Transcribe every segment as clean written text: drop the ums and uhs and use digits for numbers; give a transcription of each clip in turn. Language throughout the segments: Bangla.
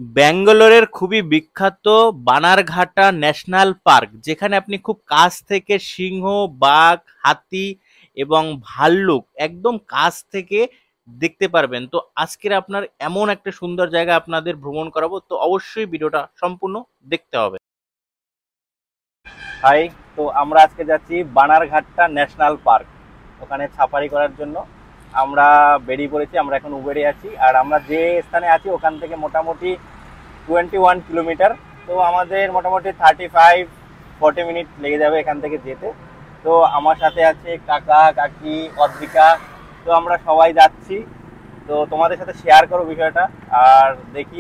ব্যাঙ্গালোরের খুবই বিখ্যাত বানারঘাটা ন্যাশনাল পার্ক, যেখানে আপনি খুব কাছ থেকে সিংহ, বাঘ, হাতি এবং ভাল্লুক একদম কাছ থেকে দেখতে পারবেন। তো আজকের আপনার এমন একটা সুন্দর জায়গা আপনাদের ভ্রমণ করাবো, তো অবশ্যই ভিডিওটা সম্পূর্ণ দেখতে হবে। হাই, তো আমরা আজকে যাচ্ছি বানারঘাটটা ন্যাশনাল পার্ক, ওখানে সাফারি করার জন্য আমরা বেরিয়ে পড়েছি। আমরা এখন উবেরে আছি, আর আমরা যে স্থানে আছি ওখান থেকে মোটামুটি 21 কিলোমিটার। তো আমাদের মোটামুটি 35-40 মিনিট লেগে যাবে এখান থেকে যেতে। তো আমার সাথে আছে কাকা, কাকি, অদ্রিকা। তো আমরা সবাই যাচ্ছি, তো তোমাদের সাথে শেয়ার করো বিষয়টা। আর দেখি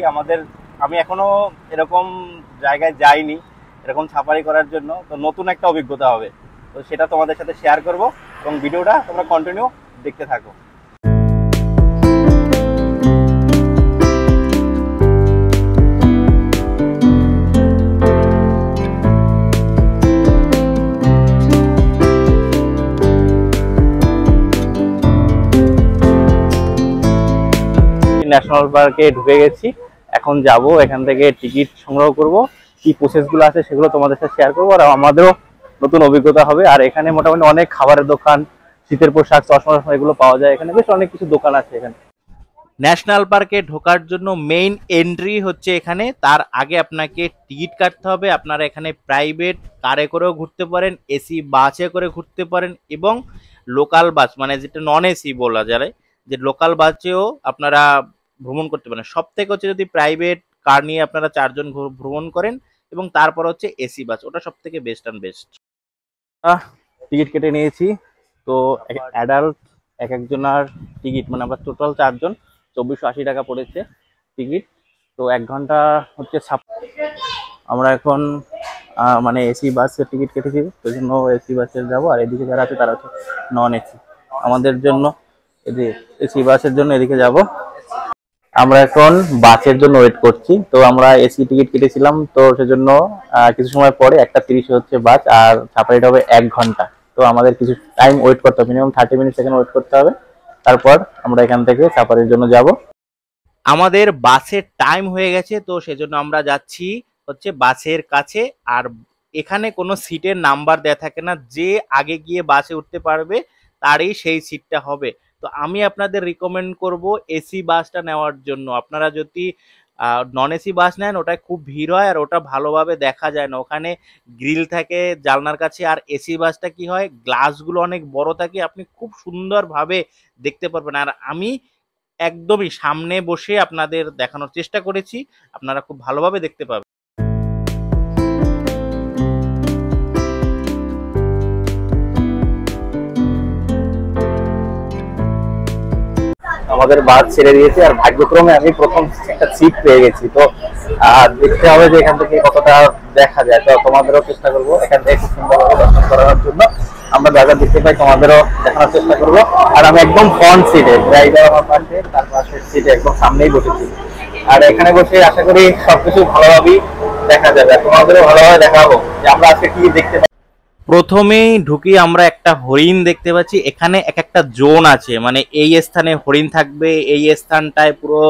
আমি এখনো এরকম জায়গায় যাইনি এরকম সাফারি করার জন্য, তো নতুন একটা অভিজ্ঞতা হবে। তো সেটা তোমাদের সাথে শেয়ার করব, এবং ভিডিওটা তোমরা কন্টিনিউ দেখতে থাকো। ন্যাশনাল পার্কে ঢুকে গেছি, এখন যাব এখান থেকে টিকিট সংগ্রহ করব। কি প্রসেসগুলো আছে সেগুলো তোমাদের সাথে শেয়ার করবো, আর আমাদেরও নতুন অভিজ্ঞতা হবে। আর এখানে মোটামুটি অনেক খাবারের দোকান, শীতের পোশাক, চশমা এগুলো পাওয়া যায়। এখানে বেশ অনেক কিছু দোকান আছে। এখানে ন্যাশনাল পার্কে ঢোকার জন্য মেইন এন্ট্রি হচ্ছে এখানে। তার আগে আপনাকে টিকিট কাটতে হবে। আপনারা এখানে প্রাইভেট কারে করেও ঘুরতে পারেন, এসি বাসে করে ঘুরতে পারেন, এবং লোকাল বাস মানে যেটা নন এসি বলা যায়, যে লোকাল বাসেও আপনারা ভ্রমণ করতে পারেন। সব থেকে হচ্ছে যদি প্রাইভেট কার নিয়ে আপনারা 4 জন ভ্রমণ করেন, এবং তারপর হচ্ছে এসি বাস, ওটা সব থেকে বেস্ট অ্যান্ড বেস্ট। টিকিট কেটে নিয়েছি। তো অ্যাডাল্ট এক একজনের টিকিট মানে আমরা টোটাল 4 জন, 2480 টাকা পড়েছে টিকিট। তো 1 ঘন্টা হচ্ছে আমরা এখন মানে এসি বাসের টিকিট কেটেছি, ওই জন্য এসি বাসে যাবো। আর এদিকে যারা আছে তারা হচ্ছে নন এসি। আমাদের জন্য এসি বাসের জন্য এদিকে যাব। আমরা এখন বাসের জন্য ওয়েট করছি। তো আমরা এসি টিকিট কেটেছিলাম, তো সেজন্য কিছু সময় পরে 1:30 হচ্ছে বাস, আর সাফারিটা হবে 1 ঘন্টা। তো আমাদের কিছু টাইম ওয়েট করতে হবে, মিনিমাম 30 মিনিট সেখানে ওয়েট করতে হবে। তারপর আমরা এখান থেকে সাফারির জন্য যাব। আমাদের বাসের টাইম হয়ে গেছে, তো সেজন্য আমরা যাচ্ছি হচ্ছে বাসের কাছে। আর এখানে কোনো সিটের নাম্বার দেয়া থাকে না, যে আগে গিয়ে বাসে উঠতে পারবে তারই সেই সিটটা হবে। তো আমি আপনাদের রিকমেন্ড করব এসি বাসটা নেওয়ার জন্য। আপনারা যদি নন এসি বাস নেন, ওটায় খুব ভিড় হয় আর ওটা ভালোভাবে দেখা যায় না, ওখানে গ্রিল থাকে জানলার কাছে। আর এসি বাসটা কি হয়, গ্লাসগুলো অনেক বড় থাকে, আপনি খুব সুন্দরভাবে দেখতে পারবেন। আর আমি একদমই সামনে বসে আপনাদের দেখানোর চেষ্টা করেছি, আপনারা খুব ভালোভাবে দেখতে পাবেন। আমাদের বাস ছেড়ে দিয়েছে, আর ভাগ্যক্রমে আমি প্রথম একটা সিট পেয়ে গেছি। তো দেখতে হবে যে এখান থেকে কতটা দেখা যায়। তো তোমাদেরও চেষ্টা করবো এখান থেকে খুব সুন্দরভাবে দর্শন করানোর জন্য। আমরা যা যা দেখতে পাই তোমাদেরও দেখানোর চেষ্টা করবো। আর আমি একদম ফ্রন্ট সিটে, ড্রাইভার আমার পাশে, তার পাশের সিটে একদম সামনেই বসেছি। আর এখানে বসে আশা করি সবকিছু ভালোভাবেই দেখা যাবে, তোমাদেরও ভালোভাবে দেখাবো যে আমরা আজকে কি দেখতে পাই। প্রথমেই ঢুকি আমরা একটা হরিণ দেখতে পাচ্ছি। এখানে এক একটা জোন আছে, মানে এই স্থানে হরিণ থাকবে, এই স্থানটায় পুরো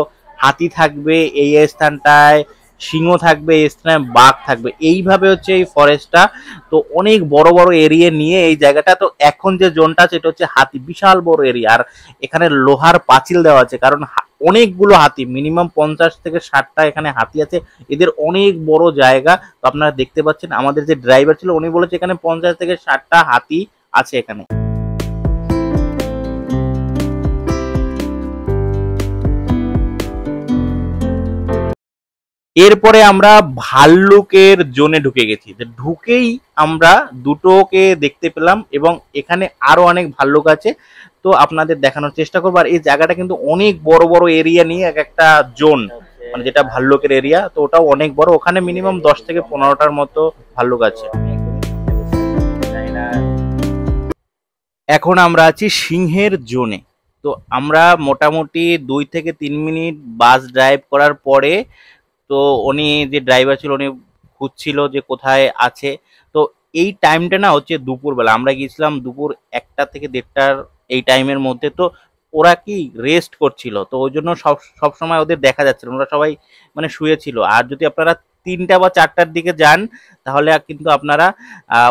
হাতি থাকবে, এই স্থানটায় সিংহ থাকবে, এই স্থানে বাঘ থাকবে, এইভাবে হচ্ছে এই ফরেস্টটা। তো অনেক বড় বড় এরিয়া নিয়ে এই জায়গাটা। তো এখন যে জোনটা আছে এটা হচ্ছে হাতি, বিশাল বড় এরিয়া। আর এখানে লোহার পাঁচিল দেওয়া আছে, কারণ অনেকগুলো হাতি, মিনিমাম 50 থেকে 60টা এখানে হাতি আছে। এদের অনেক বড় জায়গা। তো আপনারা দেখতে পাচ্ছেন, আমাদের যে ড্রাইভার ছিল উনি বলেছে এখানে 50 থেকে 60টা হাতি আছে এখানে। এরপরে আমরা ভাল্লুকের জোনে ঢুকে গেছি। ঢুকেই আমরা দুটোকে দেখতে পেলাম, এবং এখানে আরো অনেক ভাল্লুক আছে। তো আপনাদের দেখানোর চেষ্টা করবো। আর এই জায়গাটা কিন্তু অনেক বড় বড় এরিয়া নিয়ে এক একটা জোন, মানে যেটা ভাল্লুকের এরিয়া, তো ওটাও অনেক বড়। ওখানে মিনিমাম 10 থেকে 15টার মতো ভাল্লুক আছে। এখন আমরা আছি সিংহের জোনে। তো আমরা মোটামুটি 2 থেকে 3 মিনিট বাস ড্রাইভ করার পরে, তো উনি যে ড্রাইভার ছিল উনি খুঁজছিল যে কোথায় আছে। তো এই টাইমটা না হচ্ছে দুপুরবেলা, আমরা গিয়েছিলাম দুপুর 1টা থেকে 1:30টার এই টাইমের মধ্যে। তো ওরা কি রেস্ট করছিল, তো ওই জন্য সব সময় ওদের দেখা যাচ্ছিল, ওরা সবাই মানে শুয়েছিল। আর যদি আপনারা 3টা বা 4টার দিকে যান তাহলে কিন্তু আপনারা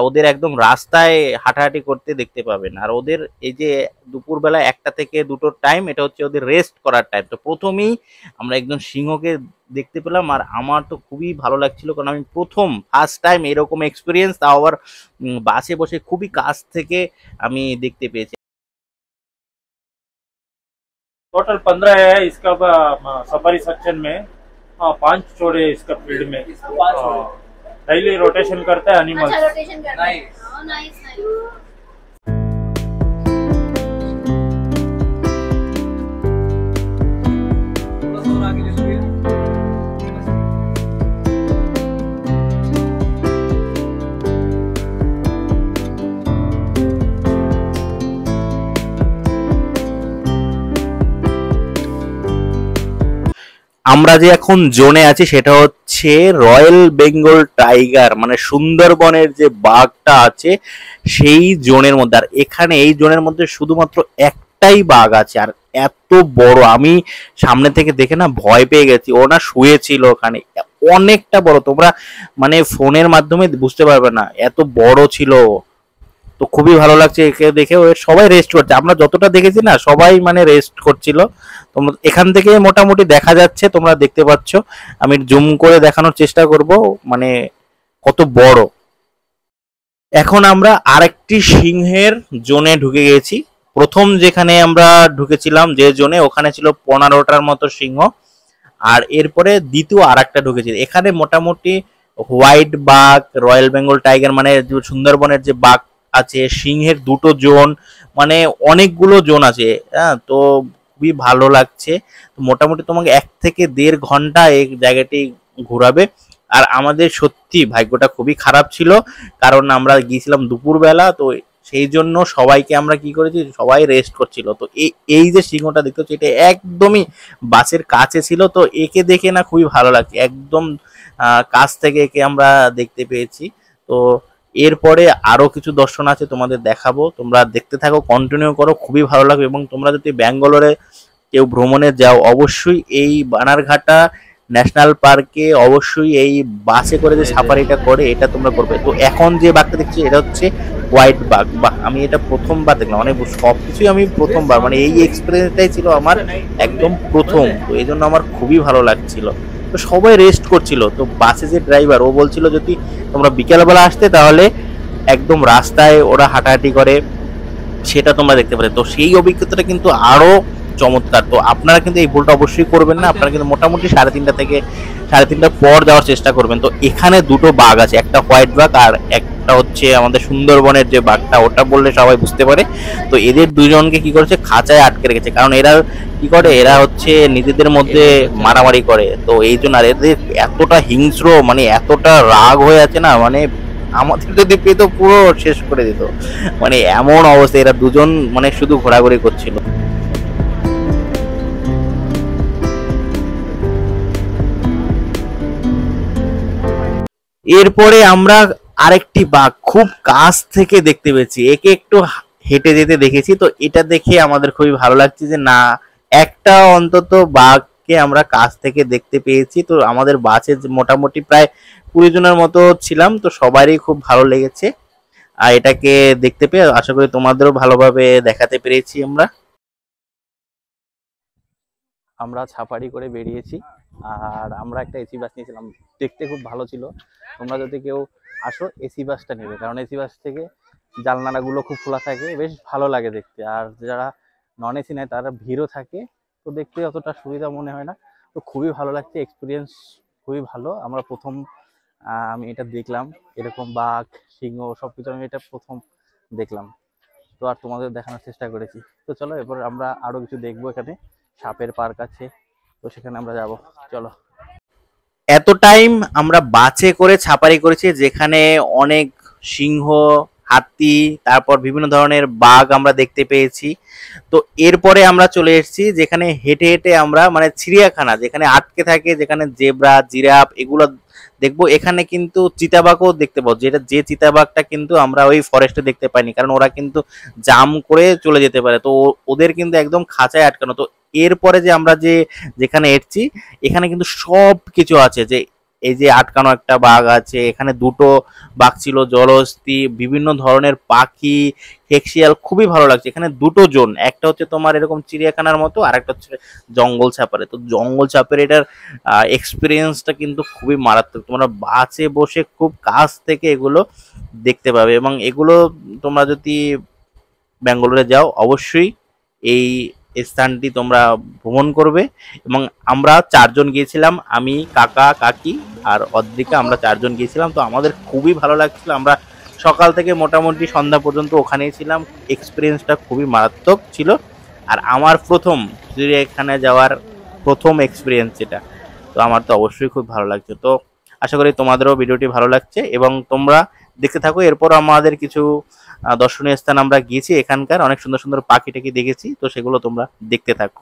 ওদের একদম রাস্তায় হাঁটাহাঁটি করতে দেখতে পাবেন। আর ওদের এই যে দুপুরবেলা 1টা থেকে 2টোর টাইম, এটা হচ্ছে ওদের রেস্ট করার টাইম। তো প্রথমেই আমরা একজন সিংহকে দেখতে পেলাম, আর আমার তো খুবই ভালো লাগছিল, কারণ আমি ফার্স্ট টাইম এরকম এক্সপিরিয়েন্স, তাও আবার বাসে বসে খুবই কাছ থেকে আমি দেখতে পেয়েছি। टोटल 15 है इसका सफारी सेक्शन में। हाँ 5 छोड़े इसका फील्ड में। डेली रोटेशन करता है एनिमल्स। अच्छा रोटेशन करते हैं। Nice nice. আমরা যে এখন জোনে আছি সেটা হচ্ছে রয়্যাল বেঙ্গল টাইগার, মানে সুন্দরবনের যে বাঘটা আছে সেই জোনের মধ্যে। আর এখানে এই জোনের মধ্যে শুধুমাত্র একটাই বাঘ আছে, আর এত বড়, আমি সামনে থেকে দেখে না ভয় পেয়ে গেছি। ও না শুয়েছিল ওখানে, অনেকটা বড়, তোমরা মানে ফোনের মাধ্যমে বুঝতে পারবে না, এত বড় ছিল। তো খুবই ভালো লাগছে একে দেখে। সবাই রেস্ট করছে, আমরা যতটা দেখেছি না সবাই মানে রেস্ট করছিল। তোমরা এখান থেকে মোটামুটি দেখা যাচ্ছে, তোমরা দেখতে পাচ্ছ। আমি জুম করে দেখানোর চেষ্টা করব মানে কত বড়। এখন আমরা আরেকটি সিংহের জোনে ঢুকে গেছি। প্রথম যেখানে আমরা ঢুকেছিলাম যে জোনে, ওখানে ছিল 15টার মতো সিংহ, আর এরপরে দ্বিতীয় আরেকটা ঢুকেছি। এখানে মোটামুটি হোয়াইট বাঘ, রয়্যাল বেঙ্গল টাইগার মানে সুন্দরবনের যে বাঘ আছে, সিংহের 2টো জোন, মানে অনেকগুলো জোন আছে। হ্যাঁ, তো খুবই ভালো লাগছে। মোটামুটি তোমাকে 1 থেকে 1.5 ঘন্টা এই জায়গাটি ঘোরাবে। আর আমাদের সত্যি ভাগ্যটা খুবই খারাপ ছিল, কারণ আমরা গিয়েছিলাম দুপুরবেলা, তো সেই জন্য সবাইকে আমরা কি করেছি, সবাই রেস্ট করছিল। তো এই যে সিংহটা দেখতে হচ্ছে, এটা একদমই বাসের কাছে ছিল। তো একে দেখে না খুবই ভালো লাগছে, একদম কাছ থেকে একে আমরা দেখতে পেয়েছি। তো এরপরে আরো কিছু দর্শন আছে, তোমাদের দেখাবো, তোমরা দেখতে থাকো, কন্টিনিউ করো, খুবই ভালো লাগবে। এবং তোমরা যদি ব্যাঙ্গালোরে কেউ ভ্রমণে যাও, অবশ্যই এই বানারঘাটা ন্যাশনাল পার্কে অবশ্যই এই বাসে করে যে সাফারিটা করে এটা তোমরা করবে। তো এখন যে বাঘটা দেখছি এটা হচ্ছে হোয়াইট বাঘ। বাহ, আমি এটা প্রথমবার দেখলাম, মানে সবকিছুই আমি প্রথমবার, মানে এই এক্সপিরিয়েন্সটাই ছিল আমার একদম প্রথম। তো এই জন্য আমার খুবই ভালো লাগছিল। তো সবাই রেস্ট করছিল। তো বাসে যে ড্রাইভার, ও বলছিল যদি তোমরা বিকেলবেলা আসতে তাহলে একদম রাস্তায় ওরা হাঁটাহাঁটি করে, সেটা তোমরা দেখতে পাবে। তো সেই অভিজ্ঞতাটা কিন্তু আরো চমৎকার। তো আপনারা কিন্তু এই ভুলটা অবশ্যই করবেন না, আপনারা কিন্তু মোটামুটি 3:30 থেকে 3:30টার পর যাওয়ার চেষ্টা করবেন। তো এখানে 2টো বাঘ আছে, একটা হোয়াইট বাঘ আর একটা হচ্ছে আমাদের সুন্দরবনের যে বাঘটা, ওটা বললে সবাই বুঝতে পারে। তো এদের দুজনকে কি করেছে, খাঁচায় আটকে রেখেছে, কারণ এরা কি করে, এরা হচ্ছে নিজেদের মধ্যে মারামারি করে। তো এই জন্য, আর এদের এতটা হিংস্র, মানে এতটা রাগ হয়ে আছে না, মানে আমাদের যদি পেতো পুরো শেষ করে দিত, মানে এমন অবস্থা। এরা দুজন মানে শুধু ঘোরাঘুরি করছিল। এরপরে আমরা আরেকটি বাঘ খুব কাছ থেকে দেখতে পেয়েছি, একে একটু হেঁটে যেতে দেখেছি। তো এটা দেখে আমাদের খুবই ভালো লাগছে যে না, একটা অন্তত বাঘকে আমরা কাছ থেকে দেখতে পেয়েছি। তো আমাদের বাসে মোটামুটি প্রায় 20 জনের মতো ছিলাম, তো সবারই খুব ভালো লেগেছে। আর এটাকে দেখতে পেয়ে আশা করি তোমাদেরও ভালোভাবে দেখাতে পেরেছি। আমরা সাফারি করে বেরিয়েছি, আর আমরা একটা এসি বাস নিয়েছিলাম, দেখতে খুব ভালো ছিল। তোমরা যদি কেউ আসো এসি বাসটা নেবে, কারণ এসি বাস থেকে জানলাগুলো খুব খোলা থাকে, বেশ ভালো লাগে দেখতে। আর যারা নন এসি নেয় তারা ভিড়ও থাকে, তো দেখতে অতটা সুবিধা মনে হয় না। তো খুবই ভালো লাগছে, এক্সপিরিয়েন্স খুবই ভালো। আমরা প্রথম আমি এটা দেখলাম, এরকম বাঘ, সিংহ সবকিছু আমি এটা প্রথম দেখলাম। তো আর তোমাদের দেখানোর চেষ্টা করেছি। তো চলো এরপর আমরা আরো কিছু দেখবো। এখানে সাপের পার্ক আছে, তো সেখানে আমরা যাব, চলো। এত টাইম আমরা বাসে করে সাফারি করেছি, যেখানে অনেক সিংহ হাতি, তারপর বিভিন্ন ধরনের বাঘ আমরা দেখতে পেয়েছি। তো এরপরে আমরা চলে এসেছি যেখানে হেঁটে হেঁটে আমরা মানে চিড়িয়াখানা যেখানে আটকে থাকে, যেখানে জেব্রা, জিরাফ এগুলো দেখবো। এখানে কিন্তু চিতাবাঘও দেখতে পাবো, যেটা যে চিতাবাঘটা কিন্তু আমরা ওই ফরেস্টে দেখতে পাইনি, কারণ ওরা কিন্তু জাম করে চলে যেতে পারে, তো ওদের কিন্তু একদম খাঁচায় আটকানো। তো এরপরে যে আমরা যেখানে এসেছি এখানে কিন্তু সব কিছু আছে, যে এই যে আটকানো একটা বাঘ আছে, এখানে দুটো বাঘ ছিল, জলহস্তী, বিভিন্ন ধরনের পাখি, হেক্সিয়াল, খুবই ভালো লাগছে। এখানে দুটো জোন, একটা হচ্ছে তোমার এরকম চিড়িয়াখানার মতো, আর একটা হচ্ছে জঙ্গল সাফারি। তো জঙ্গল সাফারি এটার এক্সপিরিয়েন্সটা কিন্তু খুবই মারাত্মক, তোমরা বাসে বসে খুব কাছ থেকে এগুলো দেখতে পাবে। এবং এগুলো তোমরা যদি ব্যাঙ্গালোরে যাও অবশ্যই এই স্থানটি তোমরা ভ্রমণ করবে। এবং আমরা 4 জন গিয়েছিলাম, আমি, কাকা, কাকি আর অদ্রিকা, আমরা 4 জন গিয়েছিলাম। তো আমাদের খুবই ভালো লাগছিল, আমরা সকাল থেকে মোটামুটি সন্ধ্যা পর্যন্ত ওখানেই ছিলাম। এক্সপিরিয়েন্সটা খুবই মারাত্মক ছিল, আর আমার প্রথম এখানে যাওয়ার প্রথম এক্সপিরিয়েন্স এটা। তো আমার তো অবশ্যই খুব ভালো লাগছে। তো আশা করি তোমাদেরও ভিডিওটি ভালো লাগছে এবং তোমরা দেখতে থাকো। এরপর আমাদের কিছু দর্শনীয় স্থান আমরা গিয়েছি, এখানকার অনেক সুন্দর সুন্দর পাখি টাকি দেখেছি, তো সেগুলো তোমরা দেখতে থাকো।